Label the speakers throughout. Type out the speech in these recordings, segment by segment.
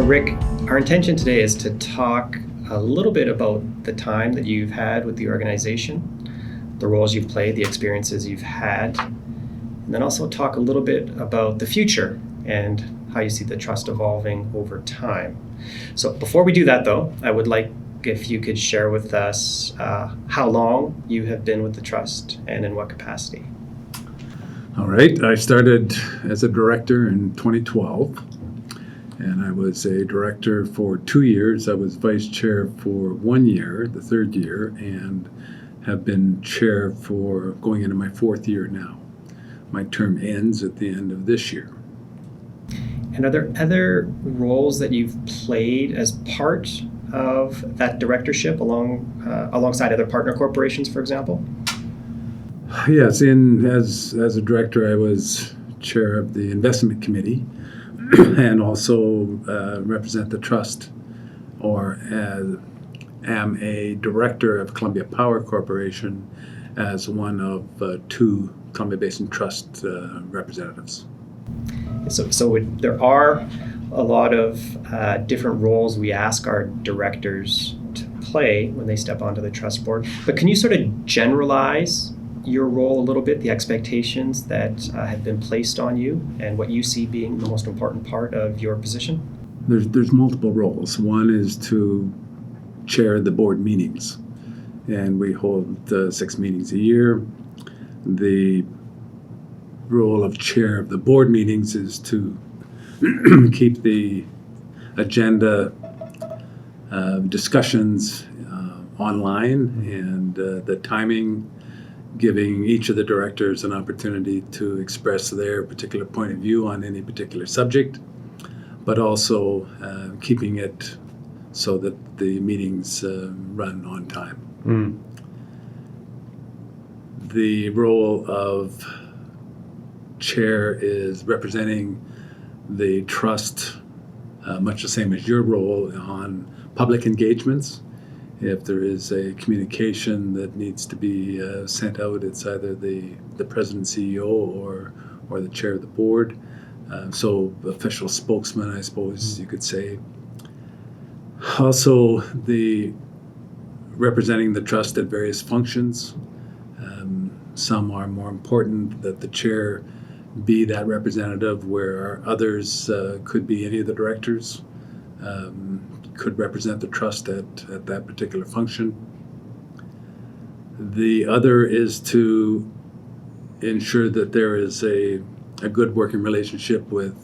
Speaker 1: So Rick, our intention today is to talk a little bit about the time that you've had with the organization, the roles you've played, the experiences you've had, and then also talk a little bit about the future and how you see the trust evolving over time. So before we do that though, I would like if you could share with us how long you have been with the trust and in what capacity.
Speaker 2: All right, I started as a director in 2012, and I was a director for 2 years. I was vice chair for 1 year, the third year, and have been chair for going into my fourth year now. My term ends at the end of this year.
Speaker 1: And are there other roles that you've played as part of that directorship alongside other partner corporations, for example?
Speaker 2: Yes, as a director, I was chair of the investment committee and also represent the trust, or am a director of Columbia Power Corporation as one of two Columbia Basin Trust representatives.
Speaker 1: So there are a lot of different roles we ask our directors to play when they step onto the trust board. But can you sort of generalize your role a little bit, the expectations that have been placed on you and what you see being the most important part of your position?
Speaker 2: There's multiple roles. One is to chair the board meetings, and we hold 6 meetings a year. The role of chair of the board meetings is to keep the agenda discussions online and the timing, giving each of the directors an opportunity to express their particular point of view on any particular subject, but also keeping it so that the meetings run on time. The role of chair is representing the trust, much the same as your role, on public engagements. If there is a communication that needs to be sent out, it's either the president, CEO, or the chair of the board. So official spokesman, I suppose you could say. Also, the representing the trust at various functions. Some are more important that the chair be that representative, where others could be any of the directors. Could represent the trust at that particular function. The other is to ensure that there is a good working relationship with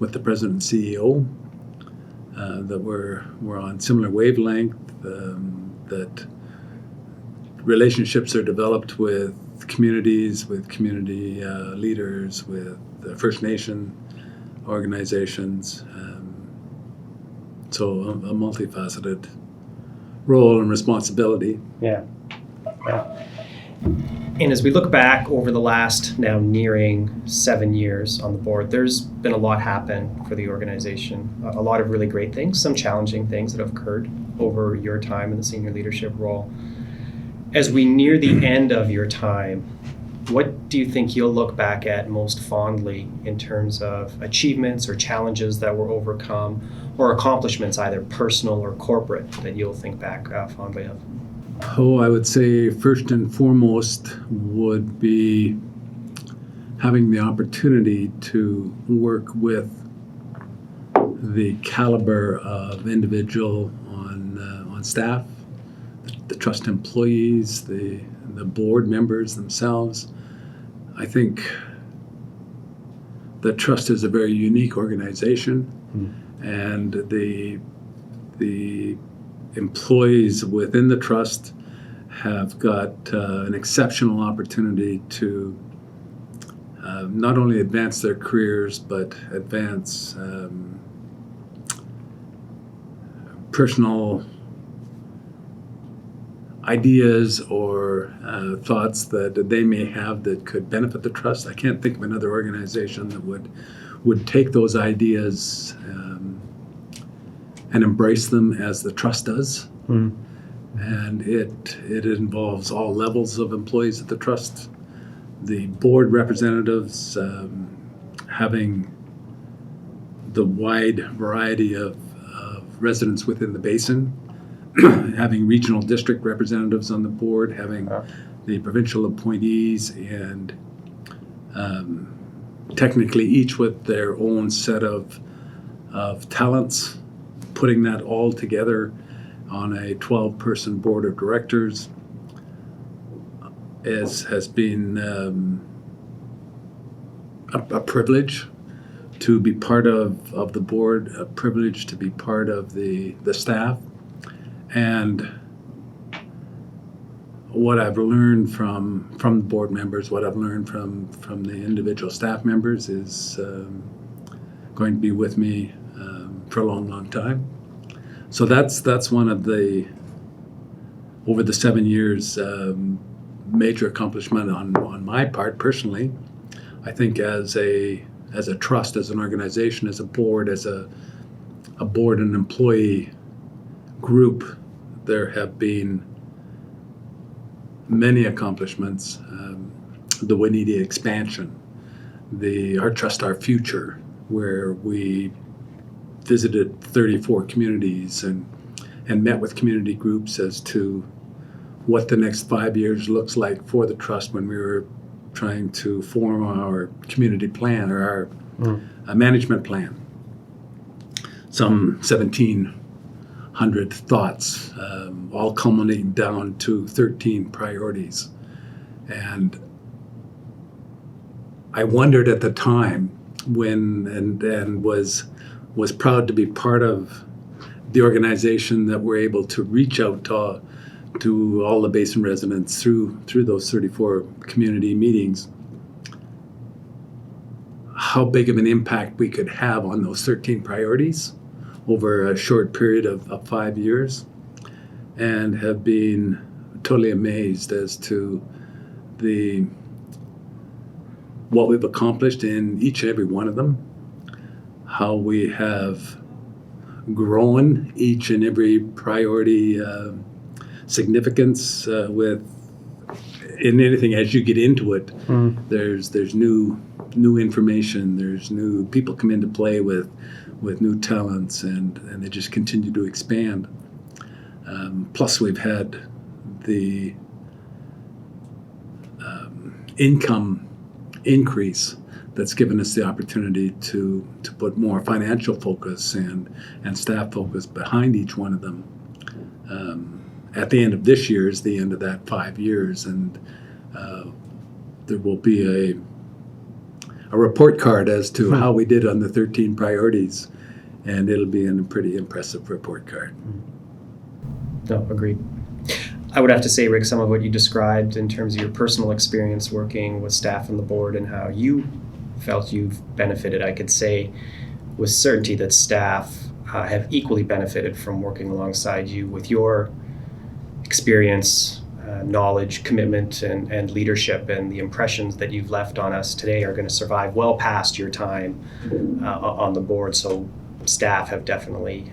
Speaker 2: the president and CEO, that we're on similar wavelength, that relationships are developed with communities, with community leaders, with the First Nation organizations. So a multifaceted role and responsibility.
Speaker 1: Yeah. And as we look back over the last now nearing 7 years on the board, there's been a lot happen for the organization. A lot of really great things, some challenging things that have occurred over your time in the senior leadership role. As we near the end of your time, what do you think you'll look back at most fondly in terms of achievements or challenges that were overcome, or accomplishments, either personal or corporate, that you'll think back fondly of?
Speaker 2: Oh, I would say first and foremost would be having the opportunity to work with the caliber of individual on staff, the trust employees, the board members themselves. I think the trust is a very unique organization, and the employees within the trust have got an exceptional opportunity to not only advance their careers, but advance personal ideas or thoughts that they may have that could benefit the trust. I can't think of another organization that would take those ideas and embrace them as the trust does. And it involves all levels of employees at the trust. The board representatives having the wide variety of residents within the basin, having regional district representatives on the board, having the provincial appointees, and technically each with their own set of talents, putting that all together on a 12-person board of directors has been a privilege to be part of the board, a privilege to be part of the staff. And what I've learned from the board members, what I've learned from the individual staff members is going to be with me for a long, long time. So that's one of the, over the 7 years, major accomplishment on my part personally. I think as a trust, as an organization, as a board, as a board and employee group, there have been many accomplishments. The Waneta expansion, our Trust Our Future, where we visited 34 communities and met with community groups as to what the next 5 years looks like for the trust when we were trying to form our community plan or our management plan. Some 1,700 thoughts, all culminating down to 13 priorities. And I wondered at the time when, and was proud to be part of the organization that we're able to reach out to all the Basin residents through those 34 community meetings, how big of an impact we could have on those 13 priorities over a short period of 5 years, and have been totally amazed as to what we've accomplished in each and every one of them, how we have grown each and every priority significance with in anything. As you get into it, there's new information, there's new people come into play with new talents, and they just continue to expand. Plus we've had the income increase that's given us the opportunity to put more financial focus and staff focus behind each one of them. At the end of this year is the end of that 5 years, and there will be a report card as to how we did on the 13 priorities, and it'll be a pretty impressive report card.
Speaker 1: No, agreed. I would have to say, Rick, some of what you described in terms of your personal experience working with staff on the board and how you felt you've benefited, I could say with certainty that staff have equally benefited from working alongside you with your experience, knowledge, commitment, and leadership, and the impressions that you've left on us today are going to survive well past your time on the board. So staff have definitely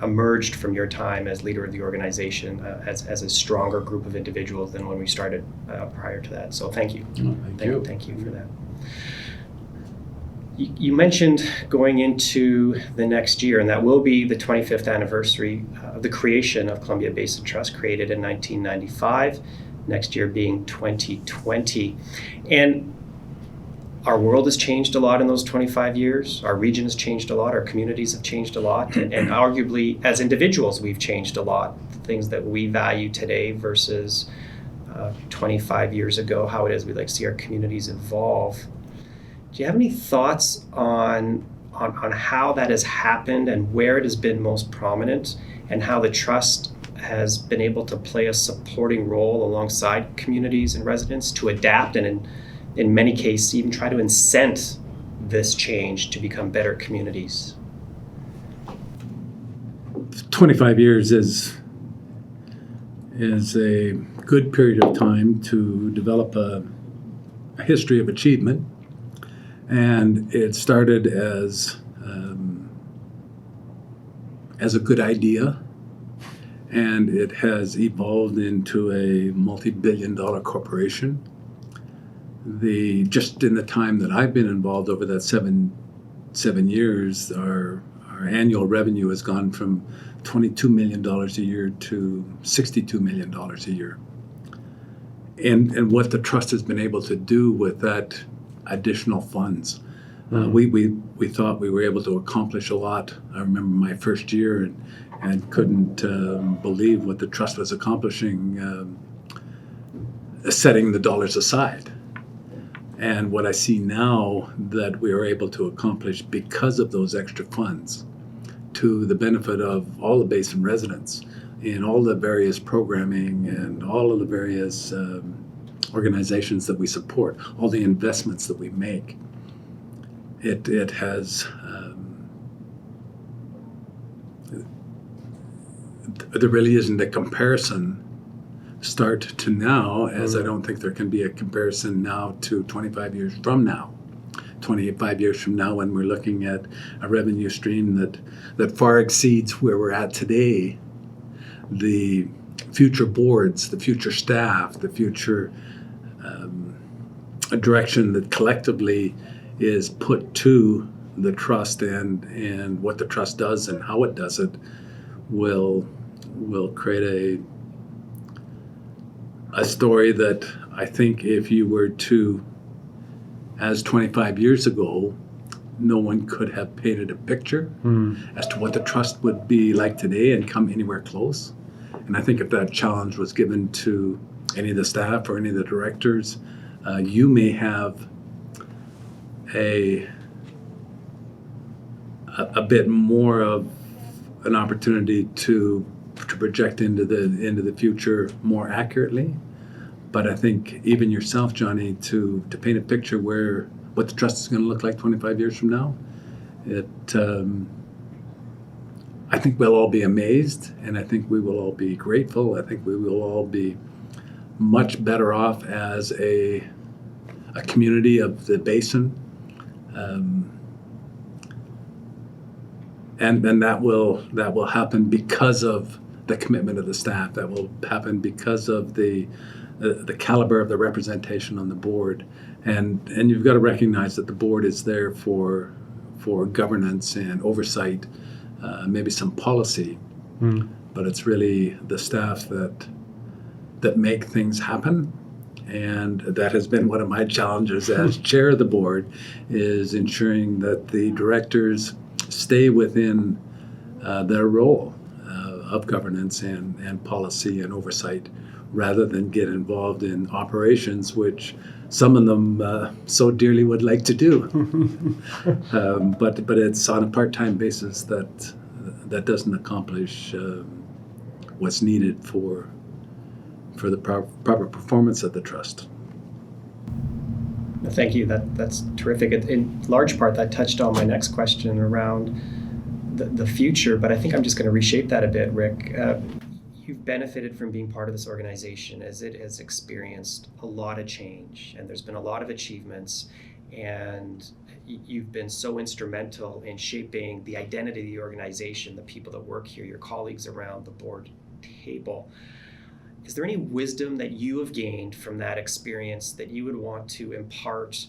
Speaker 1: emerged from your time as leader of the organization as a stronger group of individuals than when we started prior to that. So thank you. Thank you for that. You mentioned going into the next year, and that will be the 25th anniversary of the creation of Columbia Basin Trust, created in 1995, next year being 2020. And our world has changed a lot in those 25 years. Our region has changed a lot. Our communities have changed a lot. And arguably, as individuals, we've changed a lot. The things that we value today versus 25 years ago, how it is we'd like to see our communities evolve. Do you have any thoughts on how that has happened and where it has been most prominent, and how the trust has been able to play a supporting role alongside communities and residents to adapt and in many cases even try to incent this change to become better communities?
Speaker 2: 25 years is a good period of time to develop a history of achievement. And it started as a good idea, and it has evolved into a multi-billion-dollar corporation. Just in the time that I've been involved over that 7 7 years, our annual revenue has gone from $22 million a year to $62 million a year. And what the trust has been able to do with that additional funds. We thought we were able to accomplish a lot. I remember my first year and couldn't believe what the trust was accomplishing, setting the dollars aside. And what I see now that we are able to accomplish because of those extra funds, to the benefit of all the Basin residents in all the various programming and all of the various organizations that we support, all the investments that we make, it has there really isn't a comparison start to now, as I don't think there can be a comparison now to 25 years from now. 25 years from now, when we're looking at a revenue stream that far exceeds where we're at today, the future boards, the future staff, the future direction that collectively is put to the trust and what the trust does and how it does it will create a story that I think if you were to, as 25 years ago, no one could have painted a picture as to what the trust would be like today and come anywhere close. And I think if that challenge was given to any of the staff or any of the directors, you may have a bit more of an opportunity to project into the future more accurately. But I think even yourself, Johnny, to paint a picture what the trust is going to look like 25 years from now, I think we'll all be amazed, and I think we will all be grateful. I think we will all be much better off as a community of the Basin. And that will happen because of the commitment of the staff. That will happen because of the caliber of the representation on the board. And you've got to recognize that the board is there for governance and oversight, maybe some policy, but it's really the staff that make things happen. And that has been one of my challenges as chair of the board, is ensuring that the directors stay within their role of governance and policy and oversight, rather than get involved in operations, which some of them so dearly would like to do. But it's on a part-time basis that doesn't accomplish what's needed for the proper performance of the trust.
Speaker 1: Thank you. That's terrific. In large part, that touched on my next question around the future, but I think I'm just going to reshape that a bit, Rick. You've benefited from being part of this organization as it has experienced a lot of change, and there's been a lot of achievements, and you've been so instrumental in shaping the identity of the organization, the people that work here, your colleagues around the board table. Is there any wisdom that you have gained from that experience that you would want to impart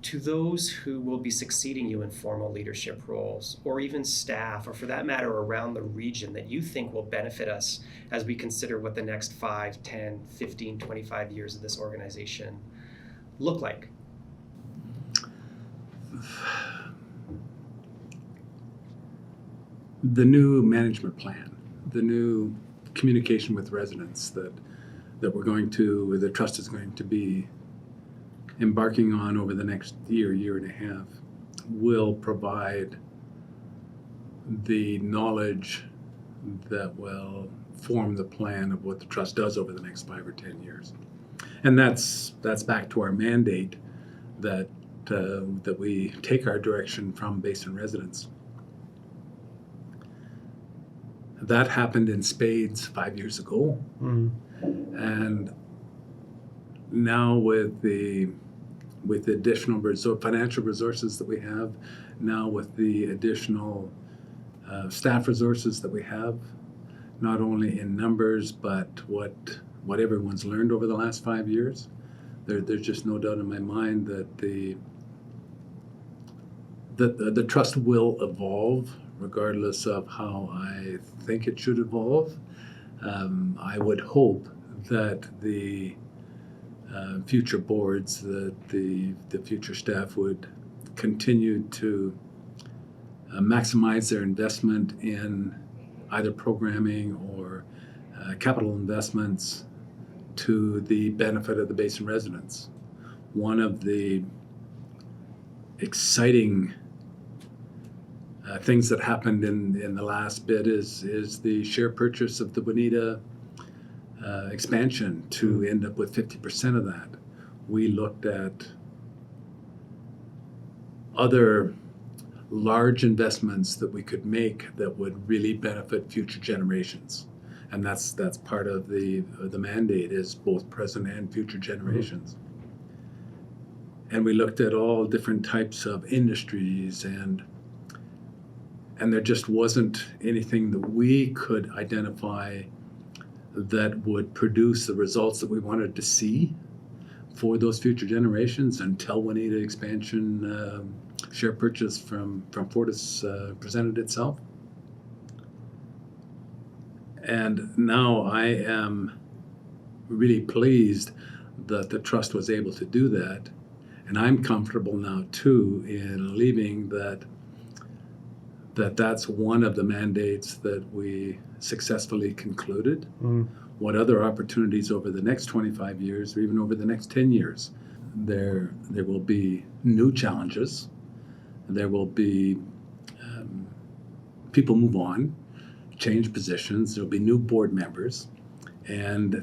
Speaker 1: to those who will be succeeding you in formal leadership roles, or even staff, or for that matter around the region, that you think will benefit us as we consider what the next 5, 10, 15, 25 years of this organization look like?
Speaker 2: The new management plan, the new communication with residents that the trust is going to be embarking on over the next year and a half, will provide the knowledge that will form the plan of what the trust does over the next 5 or 10 years. And that's back to our mandate that we take our direction from Basin residents. That happened in spades 5 years ago. And now with the additional financial resources that we have, now with the additional staff resources that we have, not only in numbers, but what everyone's learned over the last 5 years, there's just no doubt in my mind that the trust will evolve regardless of how I think it should evolve. I would hope that the future boards, that the future staff would continue to maximize their investment in either programming or capital investments to the benefit of the Basin residents. One of the exciting things that happened in the last bit is the share purchase of the Bonita expansion to end up with 50% of that. We looked at other large investments that we could make that would really benefit future generations, and that's part of the mandate, is both present and future generations. And we looked at all different types of industries, and there just wasn't anything that we could identify that would produce the results that we wanted to see for those future generations until Bonita expansion share purchase from Fortis presented itself. And now I am really pleased that the trust was able to do that. And I'm comfortable now too in believing that's one of the mandates that we successfully concluded. What other opportunities over the next 25 years or even over the next 10 years? There will be new challenges. There will be people move on, change positions. There'll be new board members, and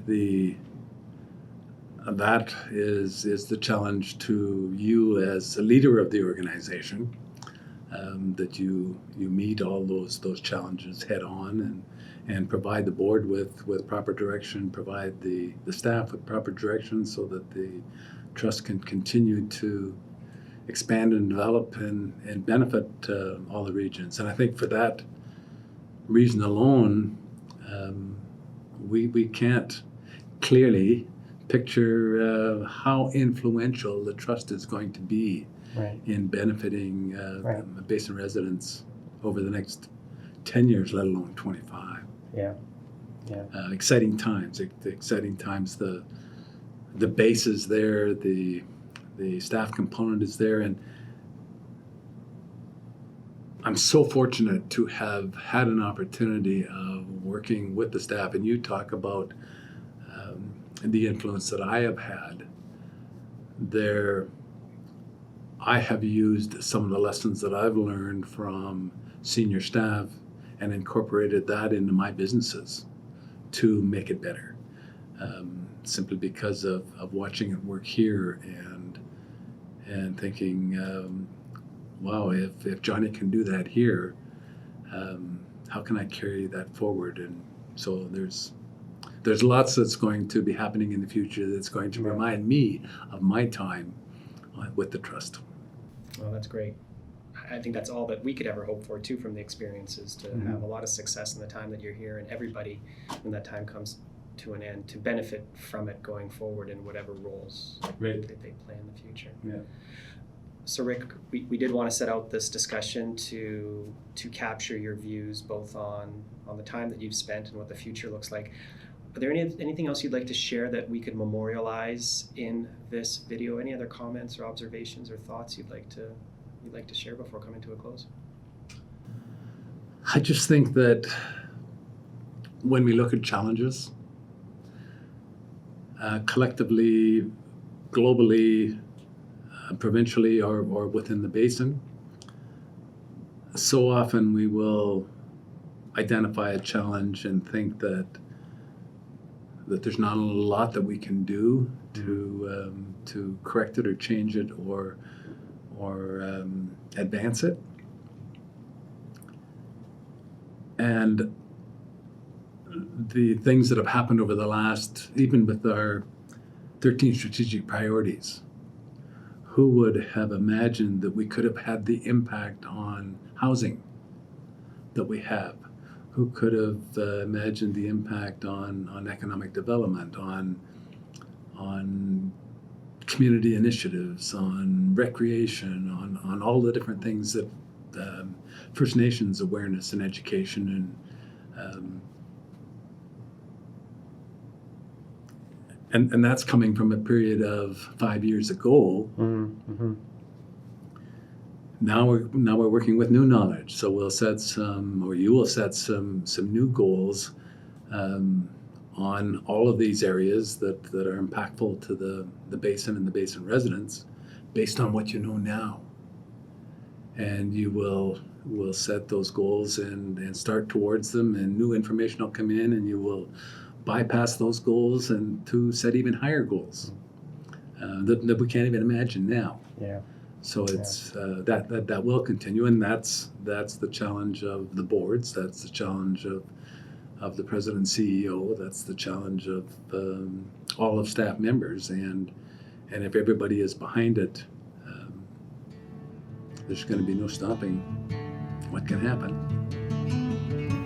Speaker 2: that is the challenge to you as a leader of the organization, that you meet all those challenges head on and provide the board with proper direction, provide the staff with proper direction so that the trust can continue to expand and develop and benefit all the regions. And I think for that reason alone, we can't clearly picture how influential the trust is going to be in benefiting Basin residents over the next 10 years, let alone 25.
Speaker 1: Yeah.
Speaker 2: Exciting times. Exciting times. The base is there. The staff component is there, and I'm so fortunate to have had an opportunity of working with the staff. And you talk about the influence that I have had there. I have used some of the lessons that I've learned from senior staff and incorporated that into my businesses to make it better, simply because of watching it work here and thinking, wow, if Johnny can do that here, how can I carry that forward? And so there's lots that's going to be happening in the future that's going to remind me of my time with the trust.
Speaker 1: Well, that's great. I think that's all that we could ever hope for too from the experiences, to have a lot of success in the time that you're here, and everybody, when that time comes to an end, to benefit from it going forward in whatever roles that they play in the future.
Speaker 2: Yeah.
Speaker 1: So Rick, we did want to set out this discussion to capture your views both on the time that you've spent and what the future looks like. Are there anything else you'd like to share that we could memorialize in this video? Any other comments or observations or thoughts you'd like to share before coming to a close?
Speaker 2: I just think that when we look at challenges, collectively, globally, provincially, or within the basin, so often we will identify a challenge and think that there's not a lot that we can do to correct it or change it or advance it. And the things that have happened over the last, even with our 13 strategic priorities, who would have imagined that we could have had the impact on housing that we have? Who could have imagined the impact on economic development, on community initiatives, on recreation, on all the different things that First Nations awareness and education and that's coming from a period of 5 years ago.
Speaker 1: Mm-hmm.
Speaker 2: Now we're working with new knowledge, so we'll set you will set some new goals on all of these areas that are impactful to the basin and the basin residents, based on what you know now. And you will set those goals and start towards them, and new information will come in, and you will bypass those goals and to set even higher goals that we can't even imagine now.
Speaker 1: Yeah.
Speaker 2: So it's that will continue, and that's the challenge of the boards. That's the challenge of the president and CEO. That's the challenge of all of staff members, and if everybody is behind it, there's going to be no stopping what can happen.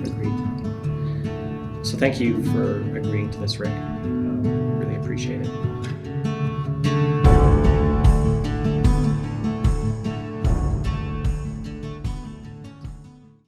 Speaker 1: Agreed. So thank you for agreeing to this, Rick. Really appreciate it.